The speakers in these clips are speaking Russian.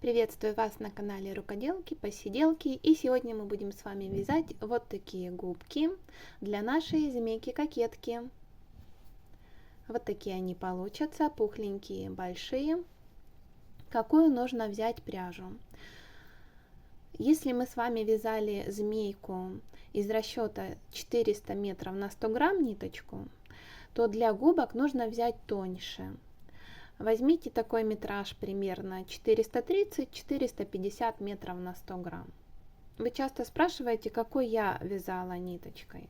Приветствую вас на канале Рукоделки, Посиделки, и сегодня мы будем с вами вязать вот такие губки для нашей змейки-кокетки. Вот такие они получатся, пухленькие, большие. Какую нужно взять пряжу? Если мы с вами вязали змейку из расчета 400 метров на 100 грамм ниточку, то для губок нужно взять тоньше. Возьмите такой метраж примерно 430-450 метров на 100 грамм. Вы часто спрашиваете, какой я вязала ниточкой.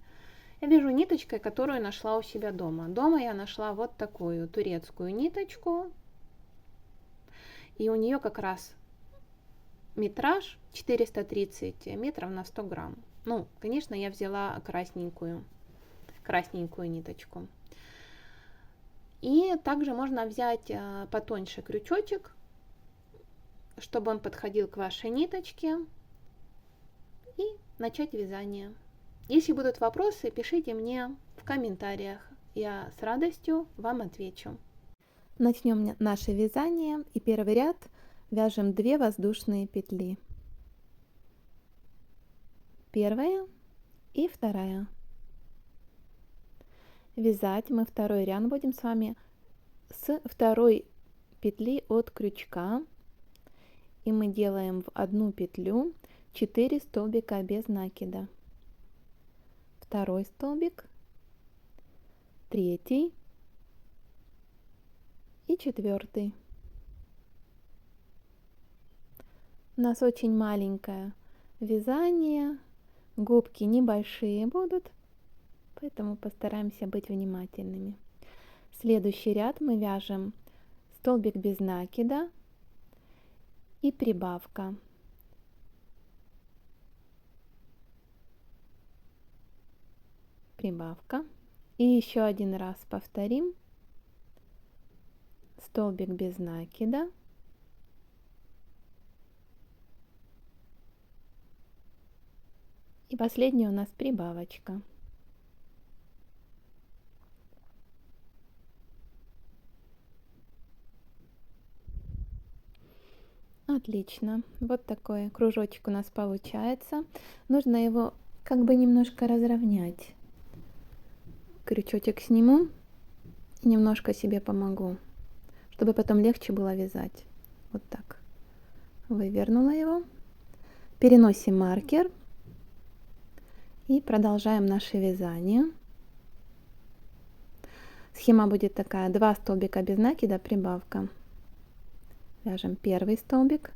Я вяжу ниточкой, которую нашла у себя дома. Дома я нашла вот такую турецкую ниточку. И у нее как раз метраж 430 метров на 100 грамм. Ну, конечно, я взяла красненькую ниточку. И также можно взять потоньше крючочек, чтобы он подходил к вашей ниточке, и начать вязание. Если будут вопросы, пишите мне в комментариях, я с радостью вам отвечу. Начнем наше вязание, и первый ряд вяжем 2 воздушные петли. Первая и вторая. Вязать мы второй ряд будем с вами с второй петли от крючка, и мы делаем в одну петлю 4 столбика без накида. Второй столбик, третий и четвертый. У нас очень маленькое вязание, губки небольшие будут, поэтому постараемся быть внимательными. Следующий ряд мы вяжем столбик без накида и прибавка. Прибавка. И еще один раз повторим. Столбик без накида. И последняя у нас прибавочка. Отлично. Вот такой кружочек у нас получается. Нужно его как бы немножко разровнять. Крючочек сниму и немножко себе помогу, чтобы потом легче было вязать. Вот так. Вывернула его. Переносим маркер и продолжаем наше вязание. Схема будет такая: 2 столбика без накида, прибавка. Вяжем первый столбик,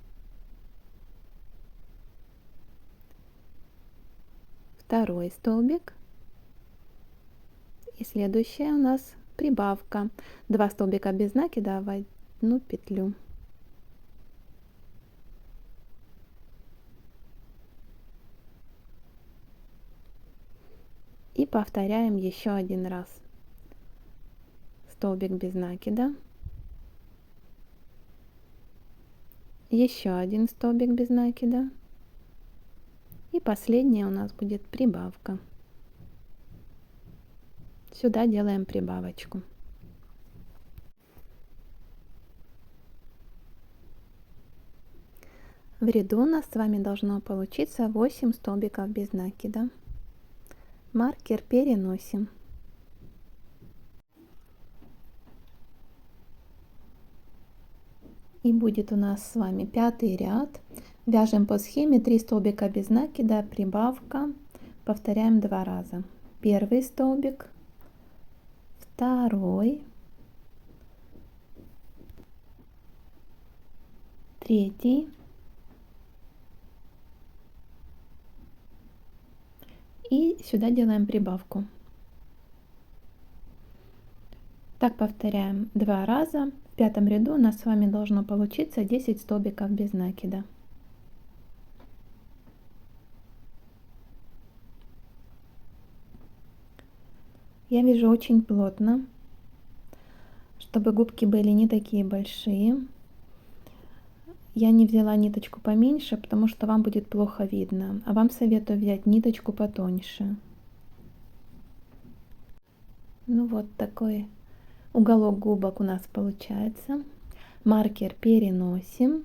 второй столбик, и следующая у нас прибавка. 2 столбика без накида в одну петлю. И повторяем еще один раз. Столбик без накида, еще один столбик без накида, и последняя у нас будет прибавка. Сюда делаем прибавочку. В ряду у нас с вами должно получиться 8 столбиков без накида. Маркер переносим. И будет у нас с вами 5-й ряд. Вяжем по схеме 3 столбика без накида, прибавка. Повторяем 2 раза. Первый столбик, второй, третий и сюда делаем прибавку. Так повторяем 2 раза. В 5-м ряду у нас с вами должно получиться 10 столбиков без накида. Я вяжу очень плотно, чтобы губки были не такие большие. Я не взяла ниточку поменьше, потому что вам будет плохо видно, а вам советую взять ниточку потоньше. Ну вот такой уголок губок у нас получается. Маркер переносим.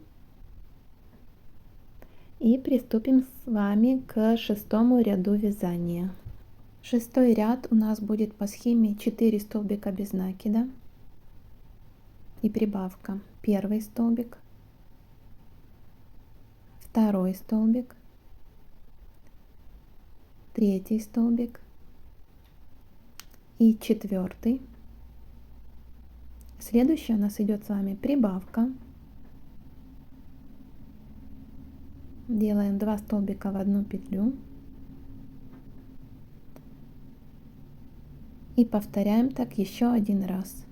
И приступим с вами к шестому ряду вязания. Шестой ряд у нас будет по схеме 4 столбика без накида и прибавка. Первый столбик, второй столбик, третий столбик и четвертый. Следующий у нас идет с вами прибавка. Делаем 2 столбика в одну петлю и повторяем так еще один раз.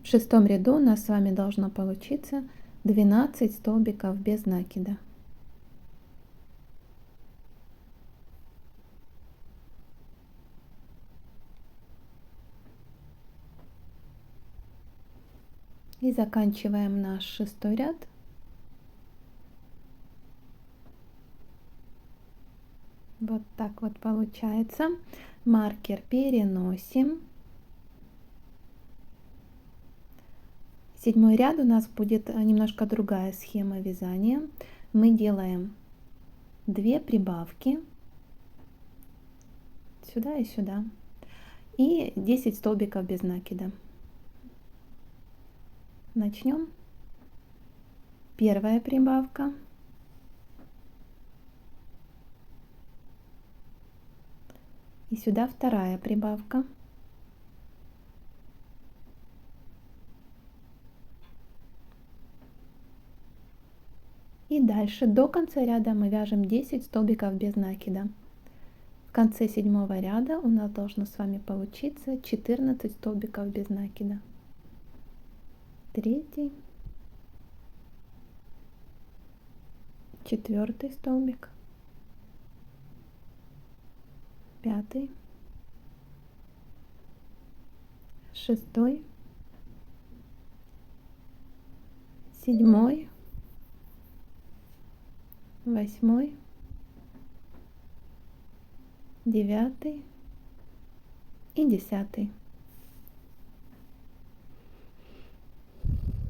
В шестом ряду у нас с вами должно получиться 12 столбиков без накида. И заканчиваем наш шестой ряд. Вот так вот получается. Маркер переносим. Седьмой ряд у нас будет немножко другая схема вязания. Мы делаем 2 прибавки сюда и сюда и 10 столбиков без накида. Начнем. Первая прибавка. И сюда вторая прибавка. И дальше до конца ряда мы вяжем 10 столбиков без накида. В конце седьмого ряда у нас должно с вами получиться 14 столбиков без накида. Третий, четвертый столбик, пятый, шестой, седьмой, восьмой, девятый и 10.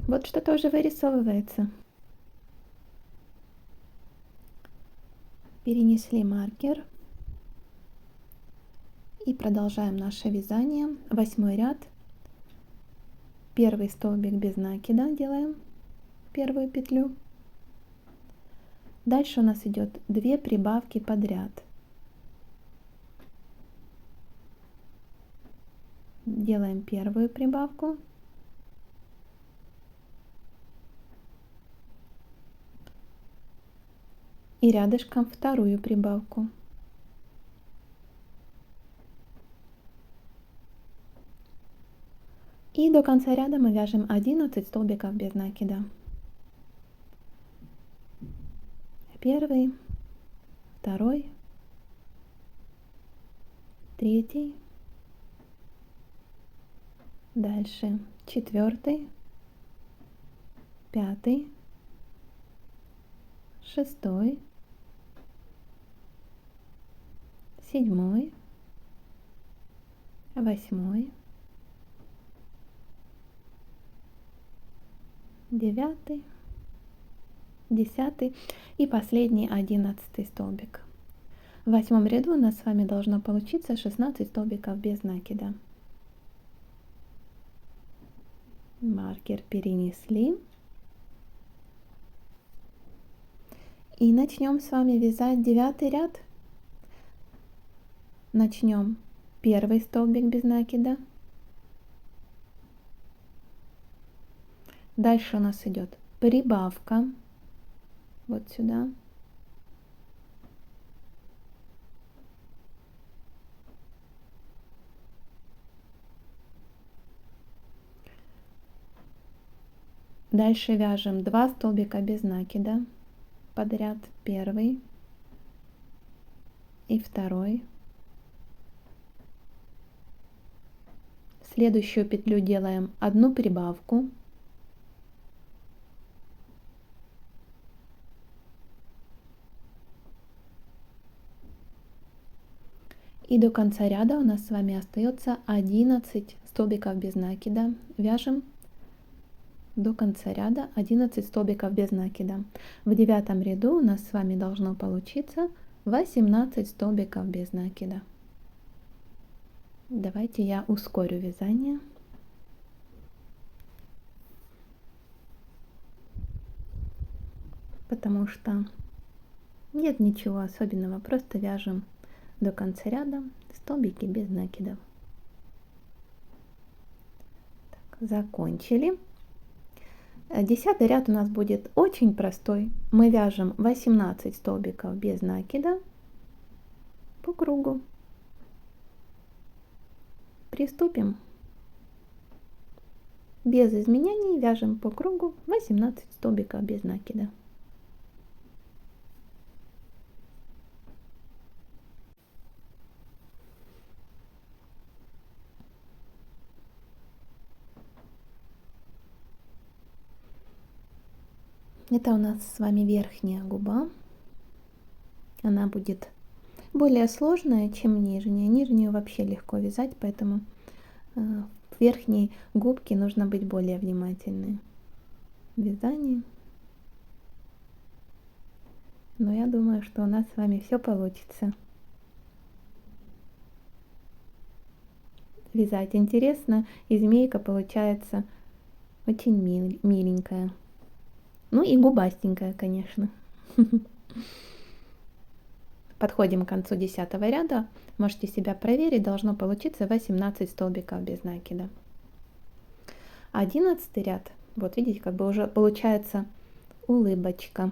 Вот что-то уже вырисовывается. Перенесли маркер и продолжаем наше вязание. Восьмой ряд. Первый столбик без накида делаем первую петлю. Дальше у нас идет 2 прибавки подряд. Делаем первую прибавку. И рядышком вторую прибавку. И до конца ряда мы вяжем 11 столбиков без накида. Первый, второй, третий, дальше четвертый, пятый, шестой, седьмой, восьмой, девятый, 10 и последний 11 столбик. В восьмом ряду у нас с вами должно получиться 16 столбиков без накида. Маркер перенесли. И начнем с вами вязать 9 ряд. Начнем первый столбик без накида. Дальше у нас идет прибавка. Вот сюда. Дальше вяжем 2 столбика без накида подряд. Первый и второй. В следующую петлю делаем 1 прибавку. И до конца ряда у нас с вами остается 11 столбиков без накида. Вяжем до конца ряда 11 столбиков без накида. В 9 ряду у нас с вами должно получиться 18 столбиков без накида. Давайте я ускорю вязание. Потому что нет ничего особенного, просто вяжем до конца ряда столбики без накидов. Так, закончили. 10 ряд у нас будет очень простой. Мы вяжем 18 столбиков без накида по кругу. Приступим. Без изменений вяжем по кругу 18 столбиков без накида. Это у нас с вами верхняя губа. Она будет более сложная, чем нижняя. Нижнюю вообще легко вязать, поэтому в верхней губке нужно быть более внимательной в вязании. Но я думаю, что у нас с вами все получится. Вязать интересно, и змейка получается очень миленькая. Ну и губастенькая, конечно. Подходим к концу 10 ряда. Можете себя проверить. Должно получиться 18 столбиков без накида. 11 ряд. Вот видите, как бы уже получается улыбочка.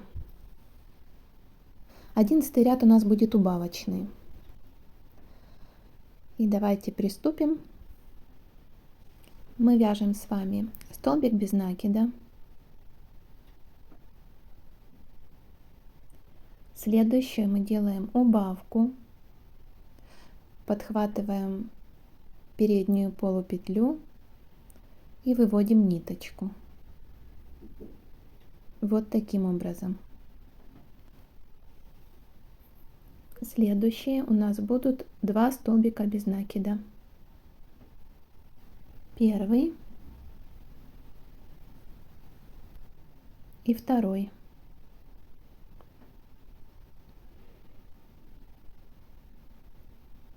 11 ряд у нас будет убавочный. И давайте приступим. Мы вяжем с вами столбик без накида. Следующее мы делаем убавку, подхватываем переднюю полупетлю и выводим ниточку. Вот таким образом. Следующие у нас будут 2 столбика без накида. Первый и второй.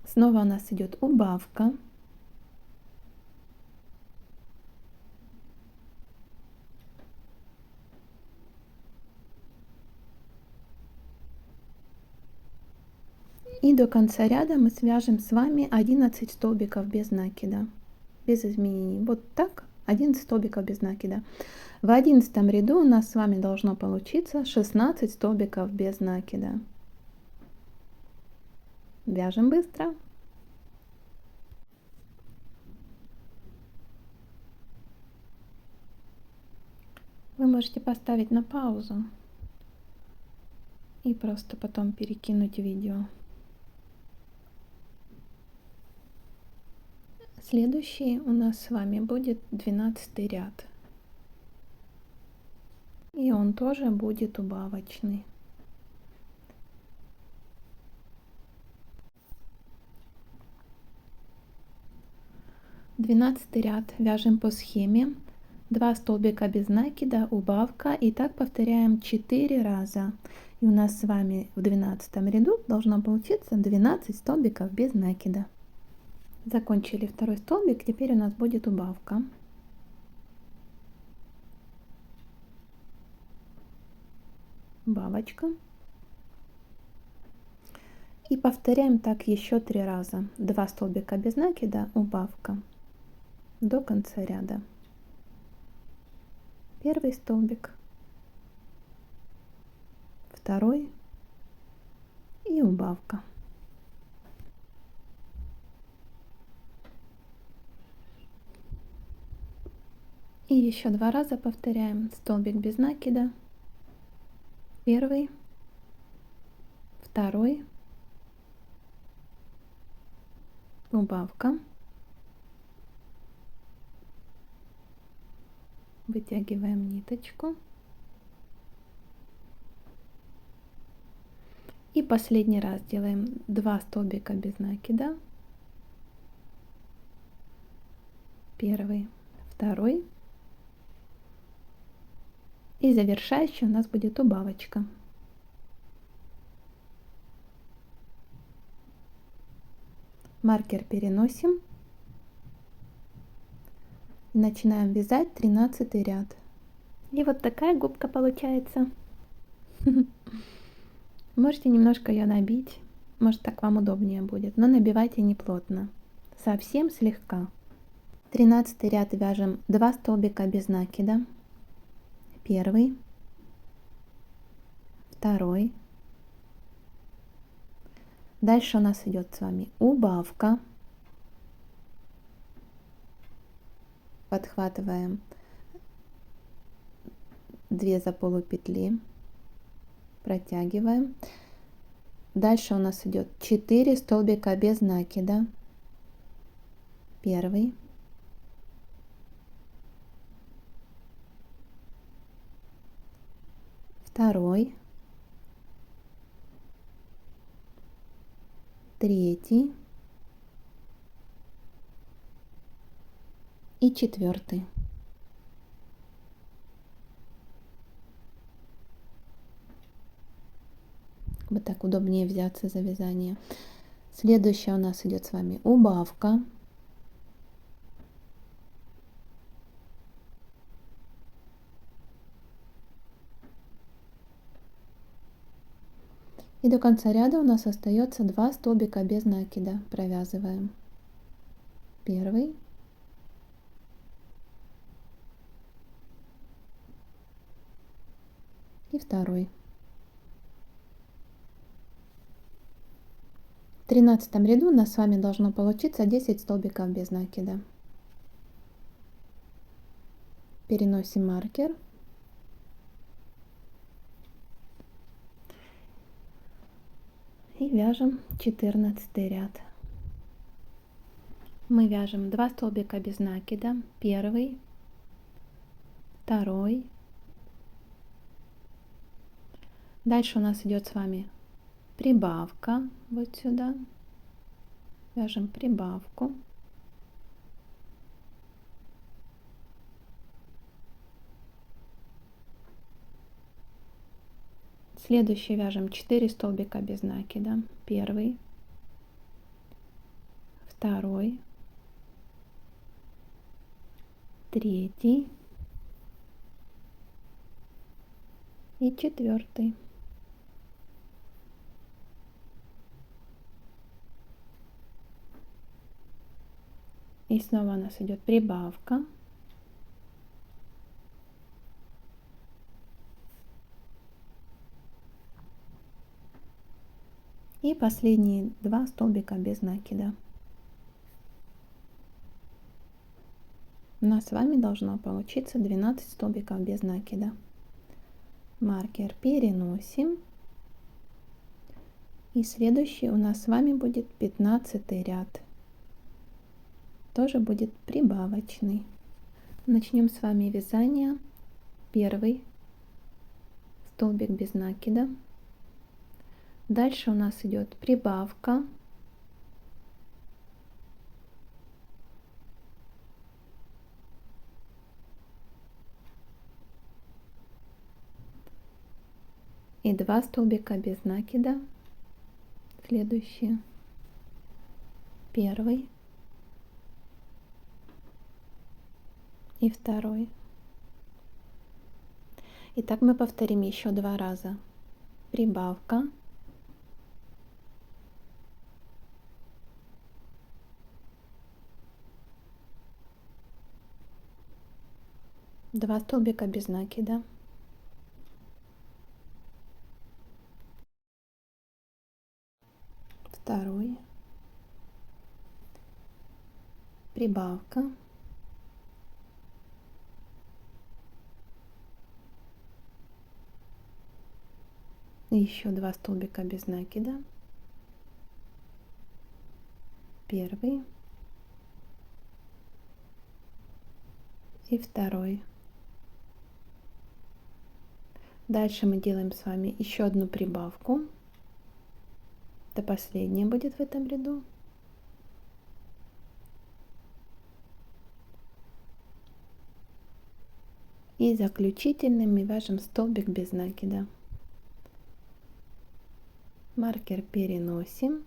Снова у нас идет убавка. И до конца ряда мы свяжем с вами 11 столбиков без накида, без изменений. Вот так, 11 столбиков без накида. В 11 ряду у нас с вами должно получиться 16 столбиков без накида. Вяжем быстро. Вы можете поставить на паузу и просто потом перекинуть видео. Следующий у нас с вами будет 12 ряд. И он тоже будет убавочный. Двенадцатый ряд вяжем по схеме. 2 столбика без накида, убавка, и так повторяем 4 раза. И у нас с вами в 12 ряду должно получиться 12 столбиков без накида. Закончили второй столбик, теперь у нас будет убавка. Убавочка. И повторяем так еще 3 раза. 2 столбика без накида, убавка до конца ряда. Первый столбик, второй и убавка. И еще 2 раза повторяем столбик без накида, первый, второй, убавка. Вытягиваем ниточку. И последний раз делаем 2 столбика без накида. Первый, второй, И завершающая у нас будет убавочка. Маркер переносим. Начинаем вязать 13 ряд. И вот такая губка получается. Можете немножко ее набить, может так вам удобнее будет, но набивайте не плотно, совсем слегка. 13 ряд вяжем 2 столбика без накида. Первый, второй. Дальше у нас идет с вами убавка. Подхватываем 2 за полупетли, протягиваем. Дальше у нас идет 4 столбика без накида. Первый, второй, третий и четвертый. Вот так удобнее взяться за вязание. Следующая у нас идет с вами убавка. И до конца ряда у нас остается 2 столбика без накида. Провязываем первый, и второй. В 13 ряду у нас с вами должно получиться 10 столбиков без накида. Переносим маркер. И вяжем 14 ряд. Мы вяжем 2 столбика без накида. Первый, второй. Дальше у нас идет с вами прибавка вот сюда. Вяжем прибавку. Следующий вяжем 4 столбика без накида. Первый, второй, третий и четвертый. И снова у нас идет прибавка. И последние 2 столбика без накида. У нас с вами должно получиться 12 столбиков без накида. Маркер переносим. И следующий у нас с вами будет 15 ряд. Тоже будет прибавочный. Начнем с вами вязание. Первый столбик без накида. Дальше у нас идет прибавка. И 2 столбика без накида. Следующие. Первый и второй. Итак, мы повторим еще 2 раза. Прибавка. Два столбика без накида. Второй. Прибавка. Еще 2 столбика без накида. Первый и второй. Дальше мы делаем с вами еще одну прибавку. Это последняя будет в этом ряду. И заключительным мы вяжем столбик без накида. Маркер переносим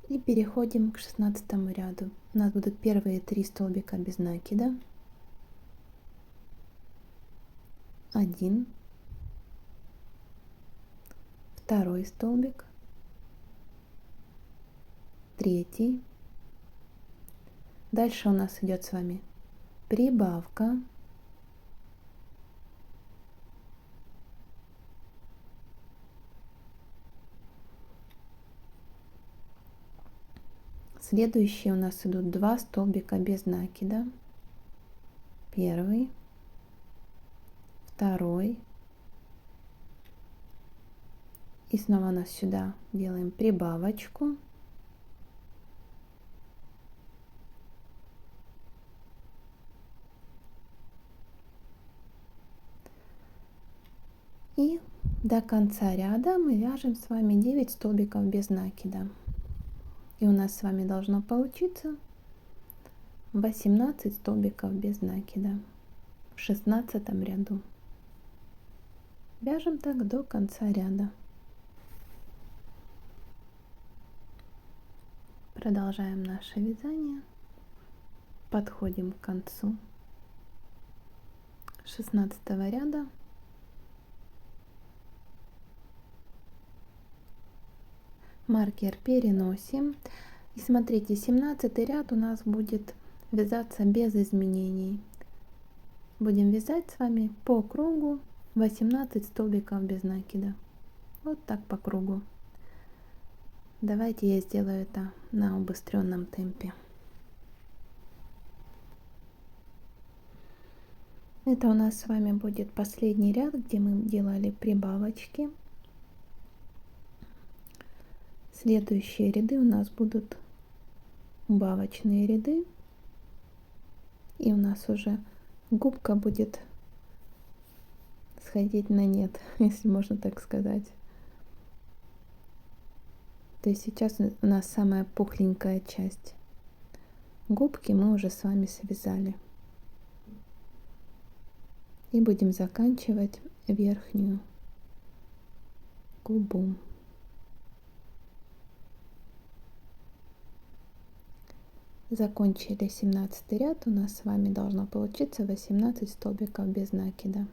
и переходим к 16 ряду. У нас будут первые 3 столбика без накида. 1, второй столбик, 3. Дальше у нас идет с вами прибавка, следующие у нас идут 2 столбика без накида, 1, 2, и снова у нас сюда делаем прибавочку, и до конца ряда мы вяжем с вами 9 столбиков без накида. И у нас с вами должно получиться 18 столбиков без накида в 16 ряду. Вяжем так до конца ряда. Продолжаем наше вязание. Подходим к концу 16 ряда. Маркер переносим. И смотрите, 17 ряд у нас будет вязаться без изменений. Будем вязать с вами по кругу 18 столбиков без накида. Вот так по кругу. Давайте я сделаю это на убыстренном темпе. Это у нас с вами будет последний ряд, где мы делали прибавочки. Следующие ряды у нас будут убавочные ряды. И у нас уже губка будет сходить на нет, если можно так сказать. То есть сейчас у нас самая пухленькая часть. Губки мы уже с вами связали. И будем заканчивать верхнюю губу. Закончили 17 ряд, у нас с вами должно получиться 18 столбиков без накида.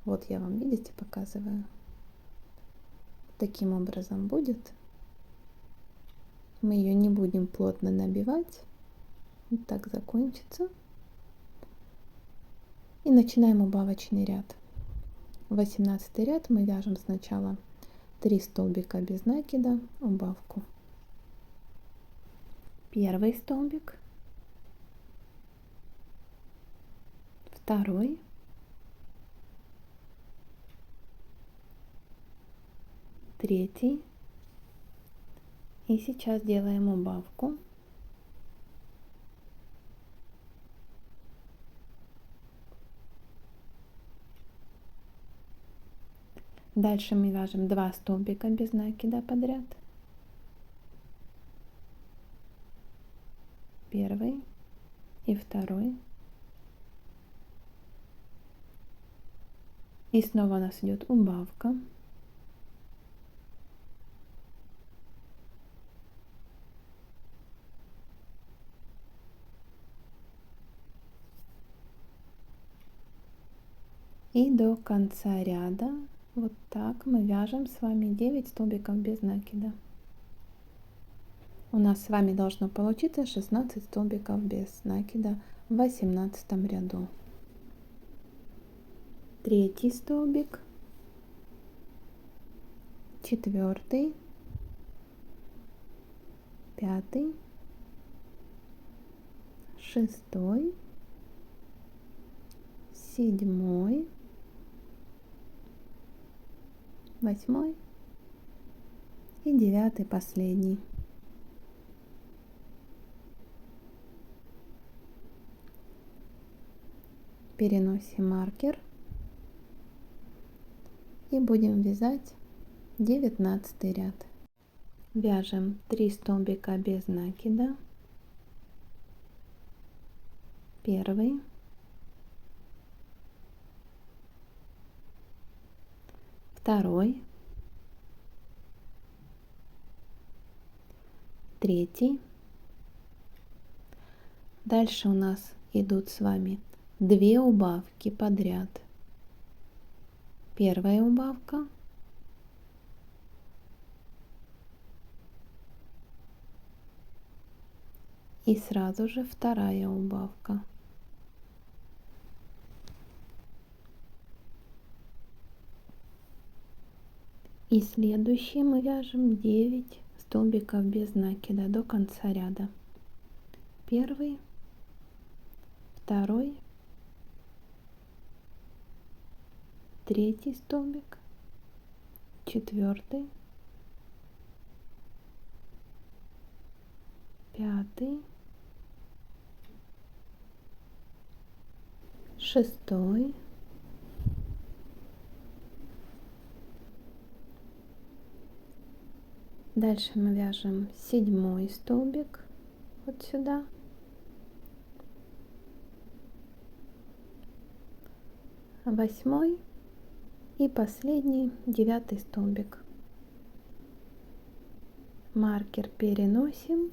Вот я вам, видите, показываю. Таким образом будет. Мы ее не будем плотно набивать. Вот так закончится. И начинаем убавочный ряд. 18 ряд мы вяжем сначала 3 столбика без накида, убавку. Первый столбик, второй, третий, и сейчас делаем убавку. Дальше мы вяжем 2 столбика без накида подряд. Первый и второй. И снова у нас идет убавка. И до конца ряда вот так мы вяжем с вами 9 столбиков без накида. У нас с вами должно получиться 16 столбиков без накида в 18 ряду. Третий столбик, четвертый, пятый, шестой, седьмой, восьмой и девятый, последний. Переносим маркер и будем вязать 19 ряд. Вяжем 3 столбика без накида, первый, второй, третий. Дальше у нас идут с вами 2 убавки подряд. Первая убавка, и сразу же вторая убавка. И следующие мы вяжем 9 столбиков без накида до конца ряда. Первый, второй, третий столбик, четвертый, пятый, шестой, дальше мы вяжем 7 столбик вот сюда, 8 и последний 9 столбик. Маркер переносим,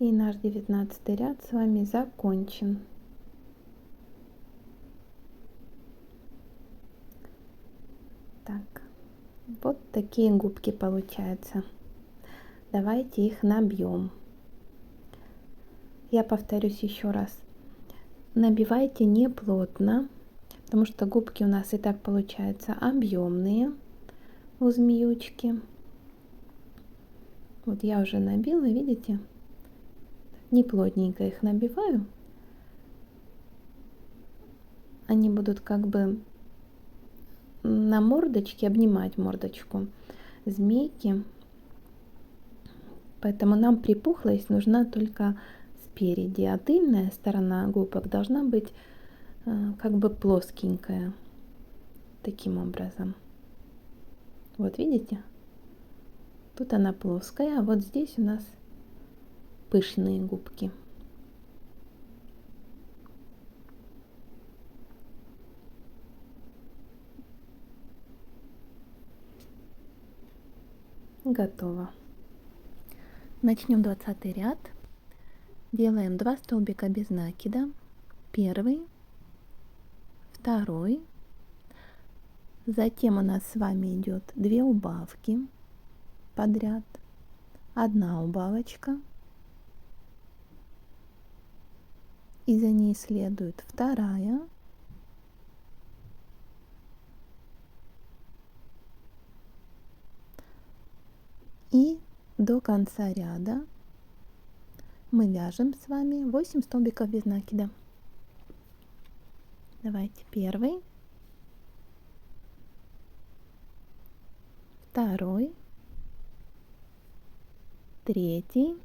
и наш 19 ряд с вами закончен. Так, вот такие губки получаются. Давайте их набьем. Я повторюсь еще раз. Набивайте не плотно, потому что губки у нас и так получаются объемные у змеючки. Вот я уже набила, видите? Не плотненько их набиваю. Они будут как бы на мордочке обнимать мордочку змейки. Поэтому нам припухлость нужна только спереди, а тыльная сторона губок должна быть как бы плоскенькая. Таким образом. Вот видите? Тут она плоская, а вот здесь у нас пышные губки. Готово. Начнем 20 ряд. Делаем 2 столбика без накида. Первый, второй. Затем у нас с вами идет 2 убавки подряд. 1 убавочка. И за ней следует вторая. И до конца ряда мы вяжем с вами 8 столбиков без накида. Давайте первый, второй, третий,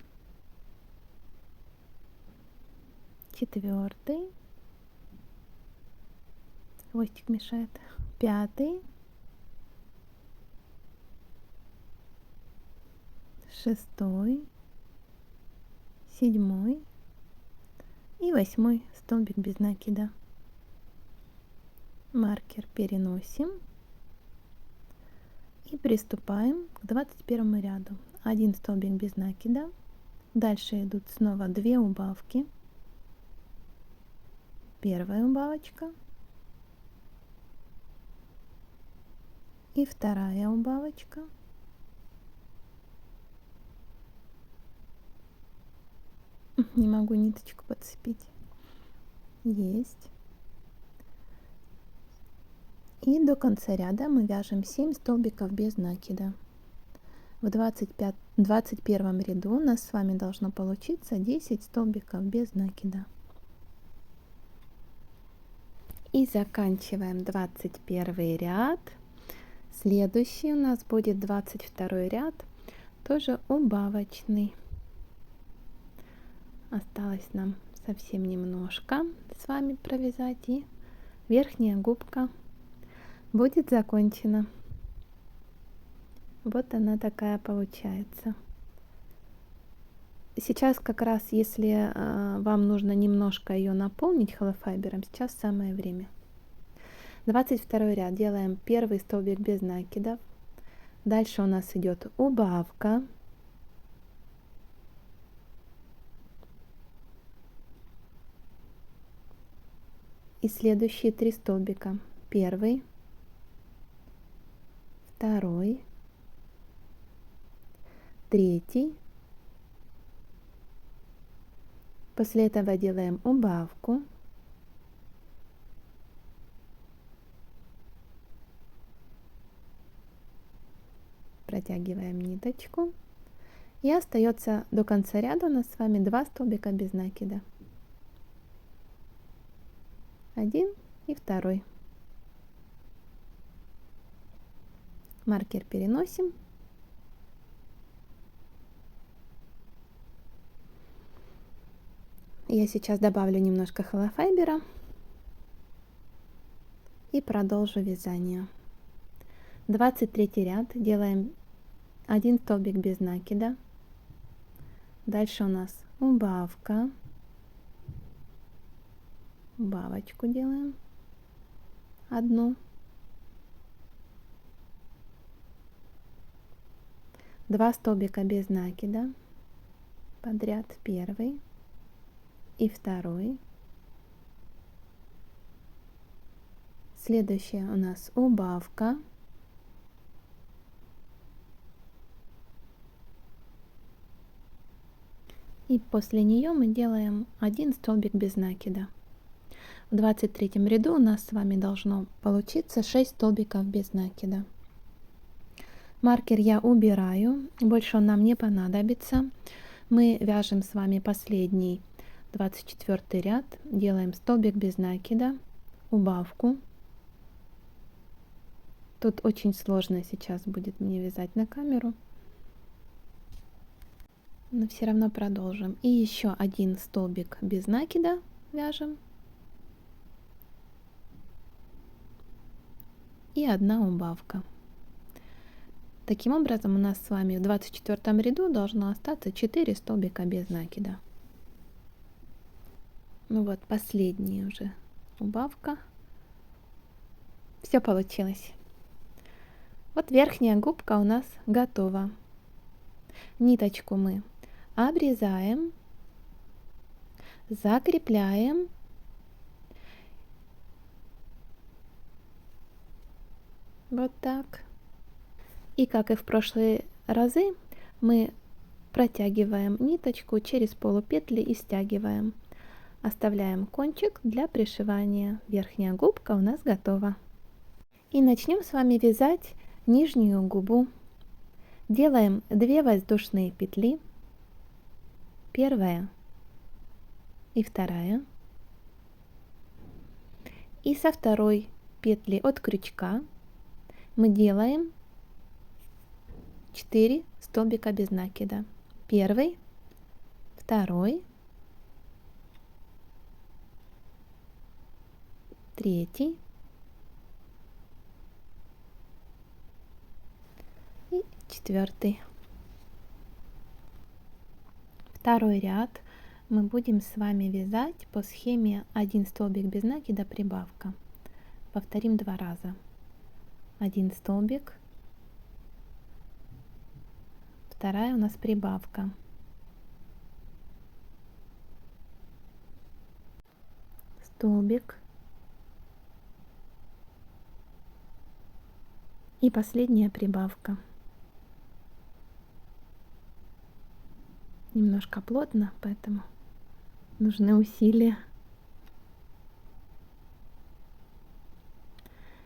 четвертый, хвостик мешает, пятый, шестой, 7 и 8 столбик без накида. Маркер переносим и приступаем к 21 ряду. 1 столбик без накида. Дальше идут снова 2 убавки. Первая убавочка и вторая убавочка. Не могу ниточку подцепить. Есть. И до конца ряда мы вяжем 7 столбиков без накида. В 21 ряду у нас с вами должно получиться 10 столбиков без накида. И заканчиваем 21 ряд. Следующий у нас будет 22 ряд, тоже убавочный. Осталось нам совсем немножко с вами провязать, и верхняя губка будет закончена. Вот она такая получается. Сейчас как раз, если вам нужно немножко ее наполнить холофайбером, сейчас самое время. 22 ряд делаем первый столбик без накидов. Дальше у нас идет убавка. И следующие 3 столбика. Первый, второй, третий. После этого делаем убавку. Протягиваем ниточку. И остается до конца ряда у нас с вами 2 столбика без накида. Один и второй. Маркер переносим. Я сейчас добавлю немножко холофайбера и продолжу вязание. 23 ряд делаем 1 столбик без накида. Дальше у нас убавка. Убавочку делаем. Одну. 2 столбика без накида. Подряд первый и второй. Следующая у нас убавка. И после нее мы делаем 1 столбик без накида. В 23 ряду у нас с вами должно получиться 6 столбиков без накида. Маркер я убираю, больше он нам не понадобится. Мы вяжем с вами последний 24 ряд, делаем столбик без накида, убавку. Тут очень сложно сейчас будет мне вязать на камеру, но все равно продолжим. И еще 1 столбик без накида вяжем. И 1 убавка. Таким образом у нас с вами в 24 ряду должно остаться 4 столбика без накида. Ну вот, последняя уже убавка. Все получилось. Вот верхняя губка у нас готова. Ниточку мы обрезаем, закрепляем. Вот так. И как и в прошлые разы, мы протягиваем ниточку через полупетли и стягиваем. Оставляем кончик для пришивания. Верхняя губка у нас готова. И начнем с вами вязать нижнюю губу. Делаем 2 воздушные петли. Первая и вторая. И со второй петли от крючка мы делаем 4 столбика без накида. Первый, второй, третий и 4. Второй ряд мы будем с вами вязать по схеме 1 столбик без накида, прибавка. Повторим 2 раза. 1 столбик, вторая у нас прибавка. Столбик. И последняя прибавка. Немножко плотно, поэтому нужны усилия.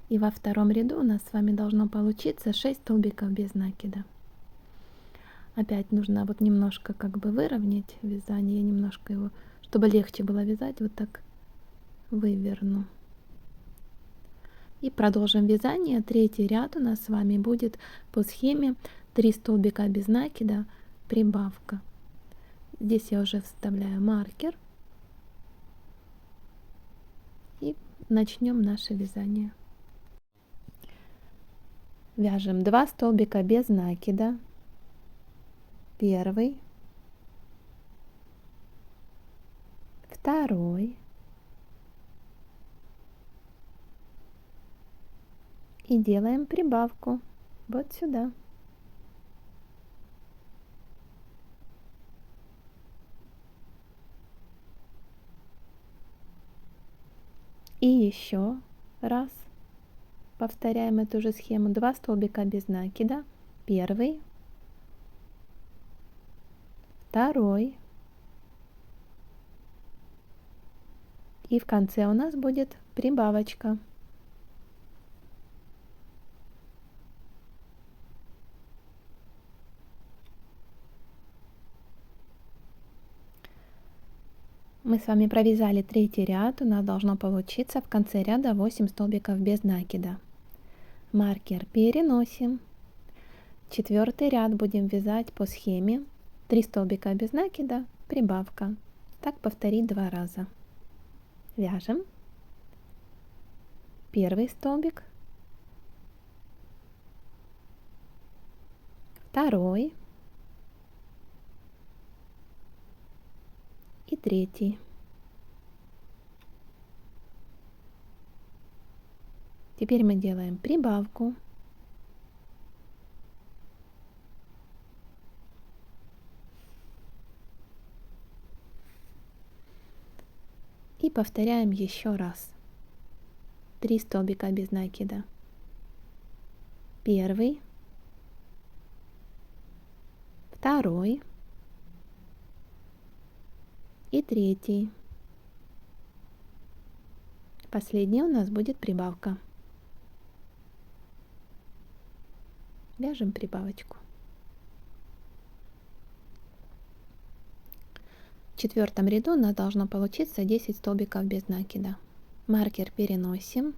И во втором ряду у нас с вами должно получиться 6 столбиков без накида. Опять нужно вот немножко как бы выровнять вязание, я немножко его, чтобы легче было вязать, вот так выверну. И продолжим вязание. Третий ряд у нас с вами будет по схеме 3 столбика без накида, прибавка. Здесь я уже вставляю маркер. И начнем наше вязание. Вяжем 2 столбика без накида. Первый, второй, И делаем прибавку вот сюда. И еще раз повторяем эту же схему. 2 столбика без накида. Первый, второй. И в конце у нас будет прибавочка. Мы с вами провязали третий ряд. У нас должно получиться в конце ряда 8 столбиков без накида. Маркер переносим. Четвертый ряд будем вязать по схеме 3 столбика без накида, прибавка. Так повторить 2 раза. Вяжем. Первый столбик, второй и третий. Теперь мы делаем прибавку. И повторяем еще раз. 3 столбика без накида. Первый, второй и третий. Последний у нас будет прибавка. Вяжем прибавочку. В четвертом ряду у нас должно получиться 10 столбиков без накида. Маркер переносим.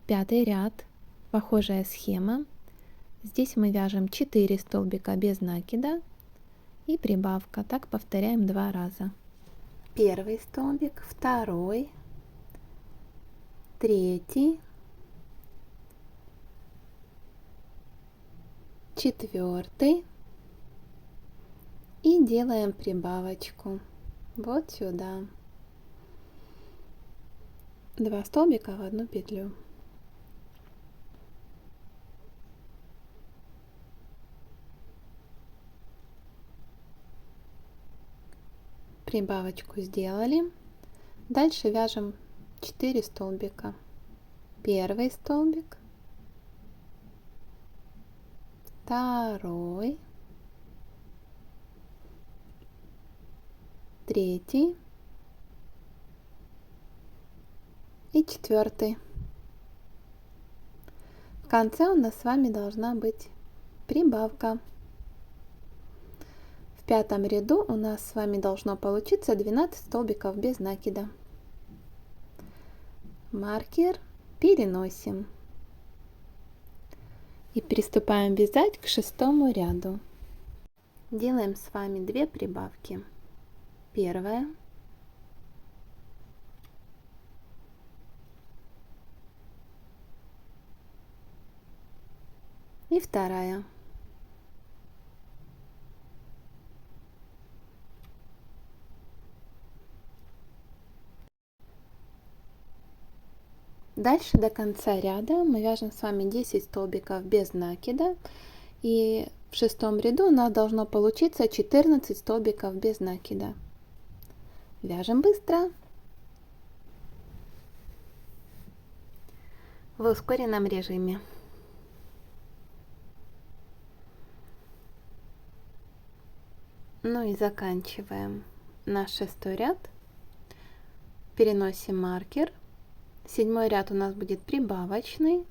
Пятый ряд, похожая схема. Здесь мы вяжем 4 столбика без накида и прибавка. Так повторяем 2 раза. Первый столбик, второй, третий, четвертый и делаем прибавочку вот сюда. 2 столбика в одну петлю. Прибавочку сделали. Дальше вяжем 4 столбика. Первый столбик, второй, третий и четвертый. В конце у нас с вами должна быть прибавка. В пятом ряду у нас с вами должно получиться 12 столбиков без накида. Маркер переносим. И приступаем вязать к шестому ряду. Делаем с вами 2 прибавки. Первая. И вторая. Дальше до конца ряда мы вяжем с вами 10 столбиков без накида. И в шестом ряду у нас должно получиться 14 столбиков без накида. Вяжем быстро. В ускоренном режиме. Ну и заканчиваем наш шестой ряд. Переносим маркер. Седьмой ряд у нас будет прибавочный.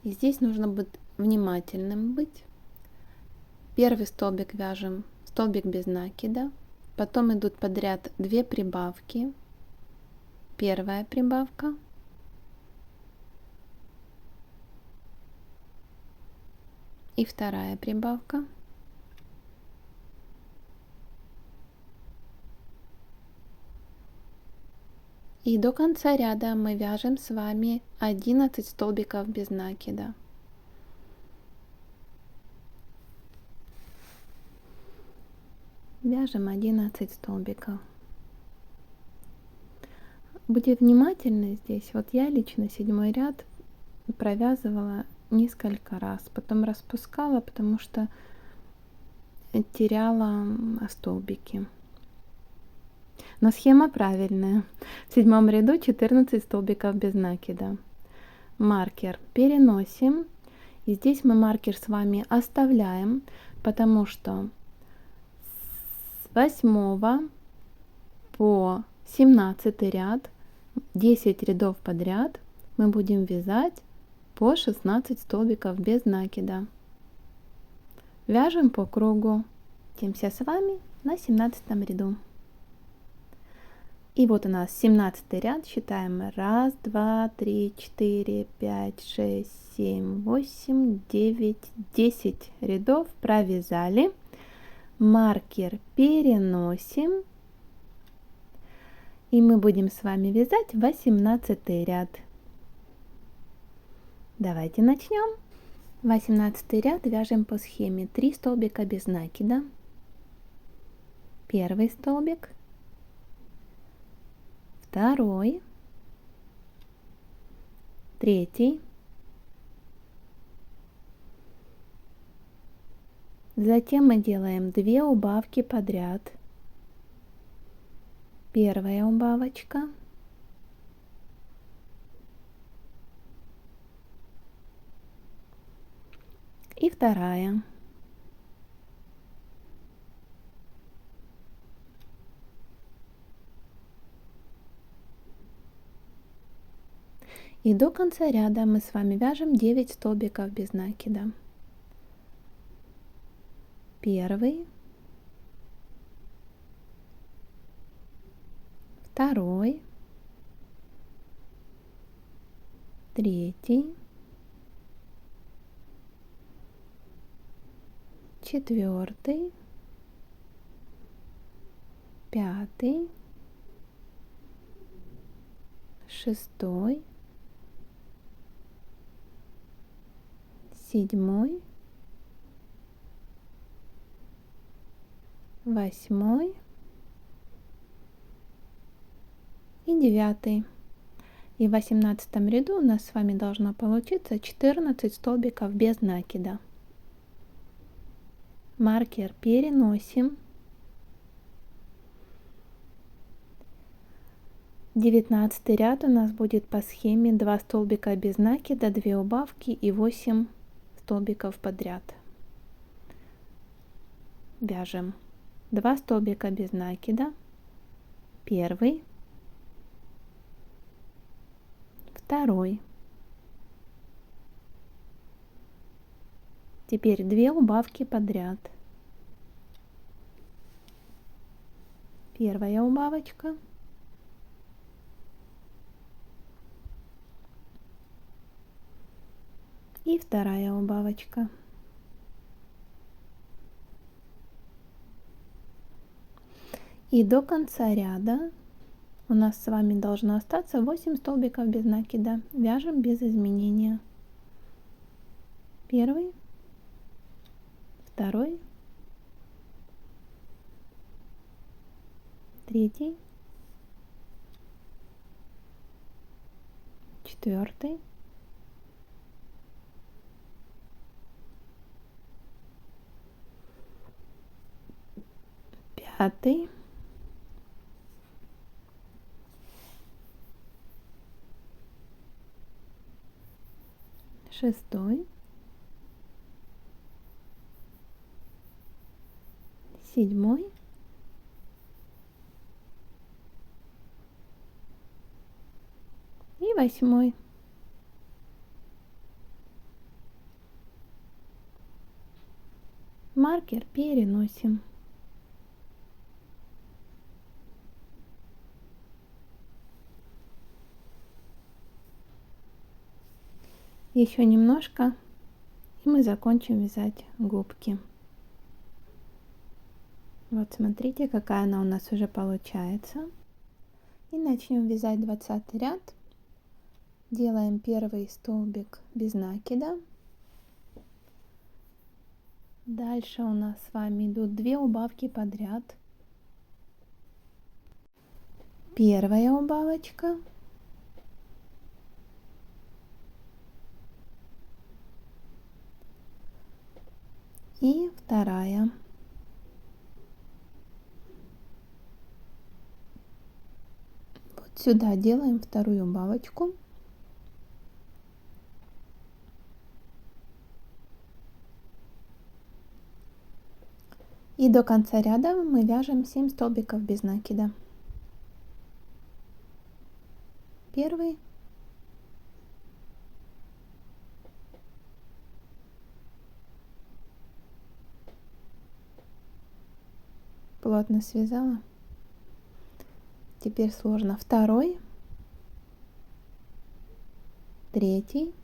И здесь нужно быть внимательным быть. Первый столбик вяжем столбик без накида. Потом идут подряд 2 прибавки. Первая прибавка. И вторая прибавка. И до конца ряда мы вяжем с вами 11 столбиков без накида. Вяжем 11 столбиков. Будьте внимательны здесь. Вот я лично 7-й ряд провязывала несколько раз, потом распускала, потому что теряла столбики. Но схема правильная. В 7 ряду 14 столбиков без накида. Маркер переносим. И здесь мы маркер с вами оставляем, потому что с 8 по 17 ряд 10 рядов подряд мы будем вязать по 16 столбиков без накида. Вяжем по кругу. Видимся с вами на 17 ряду. И вот у нас 17 ряд. Считаем 1, 2, 3, 4, 5, 6, 7, 8, 9, 10 рядов провязали. Маркер переносим. И мы будем с вами вязать 18 ряд. Давайте начнем. 18 ряд вяжем по схеме 3 столбика без накида. Первый столбик, второй, третий, затем мы делаем 2 убавки подряд. Первая убавочка, и вторая. И до конца ряда мы с вами вяжем 9 столбиков без накида. Первый, второй, третий, четвертый, пятый, шестой, седьмой, восьмой и 9. И в 18 ряду у нас с вами должно получиться 14 столбиков без накида. Маркер переносим. 19 ряд у нас будет по схеме 2 столбика без накида, 2 убавки и 8 столбиков подряд. Вяжем 2 столбика без накида, первый, второй. Теперь 2 убавки подряд. Первая убавочка, и вторая убавочка. И до конца ряда у нас с вами должно остаться 8 столбиков без накида. Вяжем без изменения. Первый, второй, третий, четвертый, пятый, шестой, седьмой и 8. Маркер переносим. Еще немножко, и мы закончим вязать губки. Вот смотрите, какая она у нас уже получается. И начнем вязать 20 ряд. Делаем первый столбик без накида. Дальше у нас с вами идут 2 убавки подряд. Первая убавочка. И вторая. Вот сюда делаем вторую убавочку. И до конца ряда мы вяжем 7 столбиков без накида. Первый, плотно связала. Теперь сложно. Второй, третий,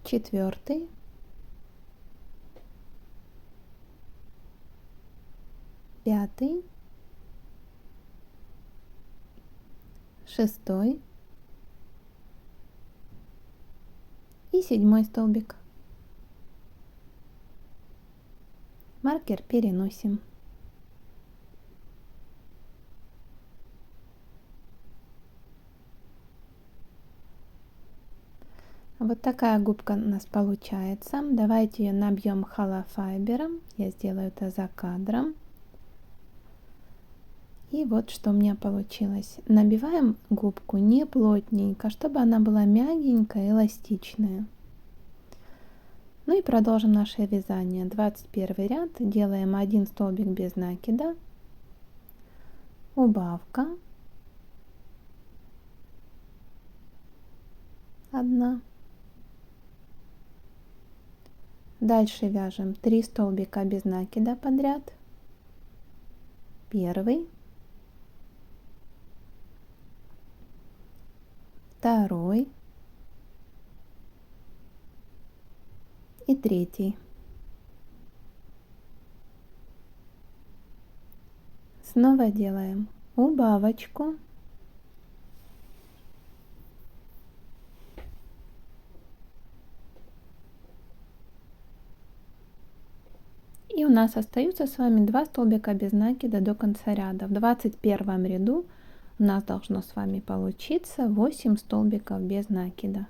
четвертый, пятый, шестой и седьмой столбик. Маркер переносим. Вот такая губка у нас получается. Давайте ее набьем холофайбером. Я сделаю это за кадром. И вот что у меня получилось. Набиваем губку не плотненько, чтобы она была мягенькая, эластичная. Ну и продолжим наше вязание. 21 ряд. Делаем 1 столбик без накида. Убавка. 1. Дальше вяжем 3 столбика без накида подряд. Первый, второй и третий. Снова делаем убавочку. И у нас остаются с вами 2 столбика без накида до конца ряда. В 21 ряду у нас должно с вами получиться 8 столбиков без накида.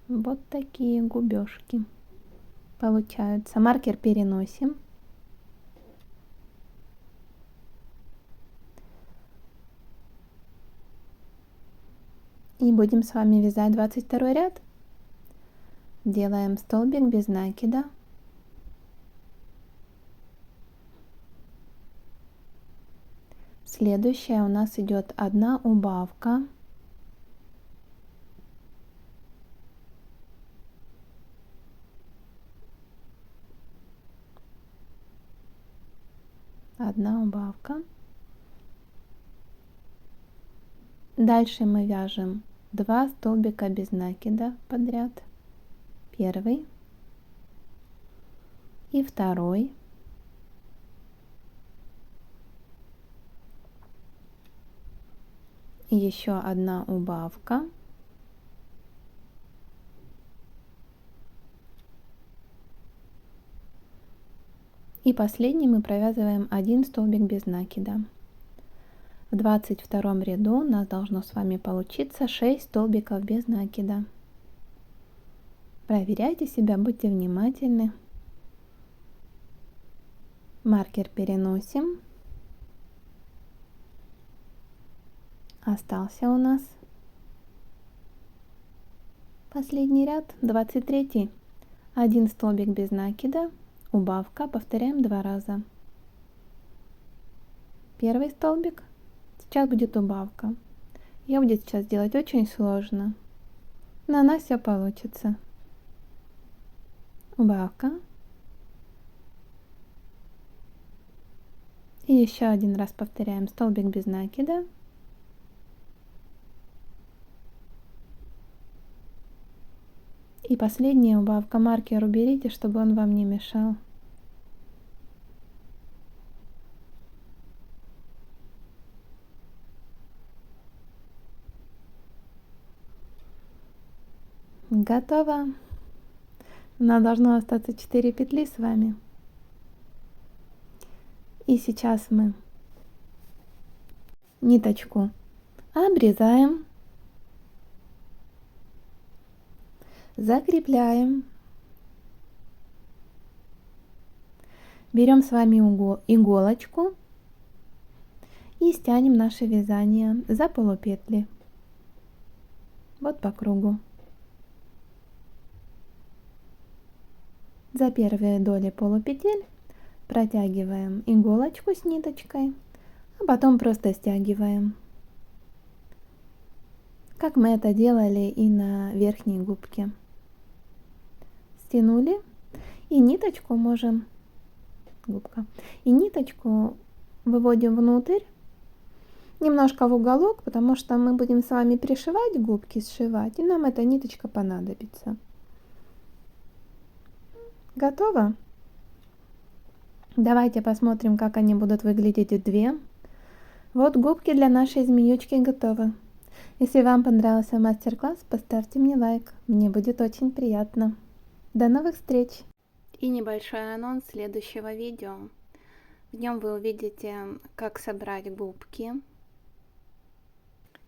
Вот такие губежки получаются. Маркер переносим. И будем с вами вязать 22 ряд. Делаем столбик без накида. Следующая у нас идет 1 убавка. Одна убавка. Дальше мы вяжем 2 столбика без накида подряд. Первый и второй. И еще 1 убавка. И последний мы провязываем 1 столбик без накида. В 22 ряду у нас должно с вами получиться 6 столбиков без накида. Проверяйте себя, будьте внимательны. Маркер переносим. Остался у нас последний ряд, 23. 1 столбик без накида, убавка, повторяем 2 раза. Первый столбик, сейчас будет убавка. Ее будет сейчас делать очень сложно, но у нас все получится. Убавка. И еще один раз повторяем столбик без накида. И последняя убавка. Маркер уберите, чтобы он вам не мешал. Готово. У нас должно остаться 4 петли с вами. И сейчас мы ниточку обрезаем, закрепляем. Берем с вами иголочку и стянем наше вязание за полупетли. Вот по кругу. За первые доли полупетель протягиваем иголочку с ниточкой, а потом просто стягиваем, как мы это делали и на верхней губке. Стянули, и ниточку можем, и ниточку выводим внутрь, немножко в уголок, потому что мы будем с вами пришивать губки, сшивать, и нам эта ниточка понадобится. Готово? Давайте посмотрим, как они будут выглядеть в две. Вот губки для нашей змеючки готовы. Если вам понравился мастер-класс, поставьте мне лайк, мне будет очень приятно. До новых встреч! И небольшой анонс следующего видео. В нем вы увидите, как собрать губки.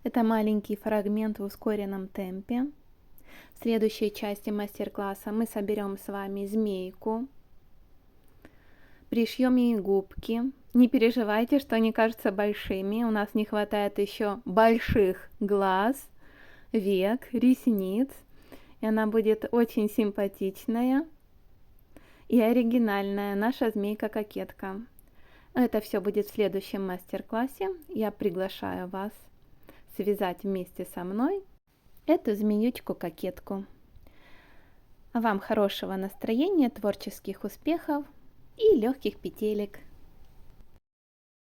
Это маленький фрагмент в ускоренном темпе. В следующей части мастер-класса мы соберем с вами змейку, пришьем ей губки. Не переживайте, что они кажутся большими, у нас не хватает еще больших глаз, век, ресниц, и она будет очень симпатичная и оригинальная, наша змейка-кокетка. Это все будет в следующем мастер-классе. Я приглашаю вас связать вместе со мной эту змеючку-кокетку. А вам хорошего настроения, творческих успехов и легких петелек.